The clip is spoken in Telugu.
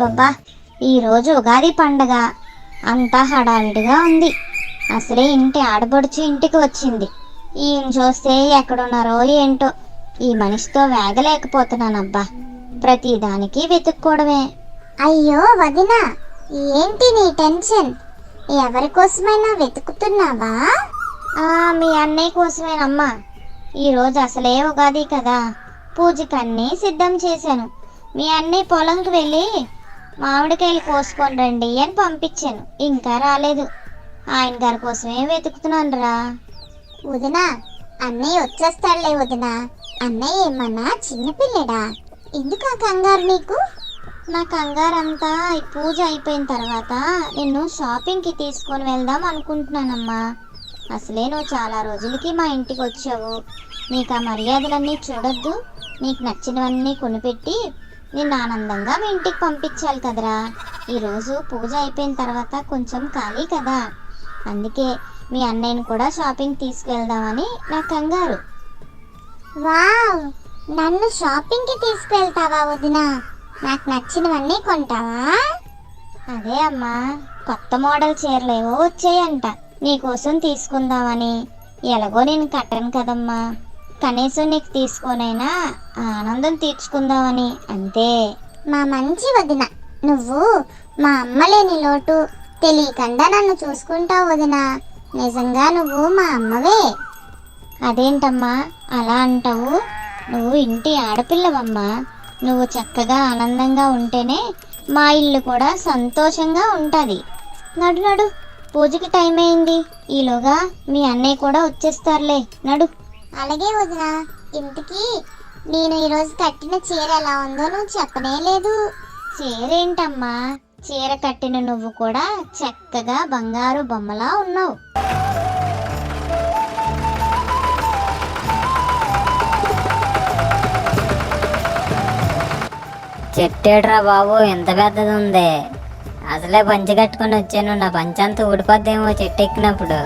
అబ్బబ్బబ్బా, ఈరోజు ఉగాది పండగ అంతా హడావిడిగా ఉంది. అసలే ఇంటి ఆడపడుచు ఇంటికి వచ్చింది. ఈయన చూస్తే ఎక్కడున్నారో ఏంటో, ఈ మనిషితో వేగలేకపోతున్నానబ్బా. ప్రతిదానికి వెతుక్కోవడమే. అయ్యో వదిన, ఏంటి నీ టెన్షన్? ఎవరి కోసమైనా వెతుకుతున్నావా? మీ అన్నయ్య కోసమేనమ్మా. ఈరోజు అసలే ఉగాది కదా, పూజకన్నీ సిద్ధం చేశాను. మీ అన్నయ్య పొలంకి వెళ్ళి మామిడికాయలు కోసుకొని రండి అని పంపించాను, ఇంకా రాలేదు. ఆయన గారి కోసమే వెతుకుతున్నాను రా. వదిన, అన్నయ్య వచ్చేస్తాడులే వదిన. అన్నయ్య ఏమన్నా చిన్నపిల్లడా? ఎందుకు ఆ కంగారు నీకు? నా కంగారంతా ఈ పూజ అయిపోయిన తర్వాత నిన్ను షాపింగ్కి తీసుకొని వెళ్దాం అనుకుంటున్నానమ్మా. అసలే నువ్వు చాలా రోజులకి మా ఇంటికి వచ్చావు. నీకు ఆ మర్యాదలన్నీ చూడొద్దు. నీకు నచ్చినవన్నీ కొనిపెట్టి నిన్ను ఆనందంగా మీ ఇంటికి పంపించాలి కదరా. ఈరోజు పూజ అయిపోయిన తర్వాత కొంచెం ఖాళీ కదా, అందుకే మీ అన్నయ్యని కూడా షాపింగ్ తీసుకెళ్దామని నా కంగారు. వావ్, నన్ను షాపింగ్కి తీసుకెళ్తావా వదిన? నాకు నచ్చినవన్నీ కొంటావా? అదే అమ్మా, కొత్త మోడల్ చీరలేవో వచ్చాయంట, నీకోసం తీసుకుందామని. ఎలాగో నేను కట్టను కదమ్మా, కనీసం నీకు తీసుకోనైనా ఆనందం తీర్చుకుందామని, అంతే. మా మంచి వదిన, నువ్వు మా అమ్మ లేని లోటు తెలియకుండా నన్ను చూసుకుంటావు వదిన. నిజంగా నువ్వు మా అమ్మవే. అదేంటమ్మా అలా అంటావు? నువ్వు ఇంటి ఆడపిల్లవమ్మా. నువ్వు చక్కగా ఆనందంగా ఉంటేనే మా ఇల్లు కూడా సంతోషంగా ఉంటుంది. నడు నడు, పూజకి టైం అయింది. ఈలోగా మీ అన్నయ్య కూడా వచ్చేస్తారులే, నడు. అలాగే వదిన. ఇంటికి నేను ఈరోజు కట్టిన చీర ఎలా ఉందో నువ్వు చెప్పనే లేదు. చీరేంటమ్మా, చీర కట్టిన నువ్వు కూడా చక్కగా బంగారు బొమ్మలా ఉన్నావు. చెట్టేడ్రా బాబు, ఎంత పెద్దది ఉంది. అసలే పంచి కట్టుకొని వచ్చాను, నా పంచంతా ఊడిపోద్దేమో చెట్టు ఎక్కినప్పుడు.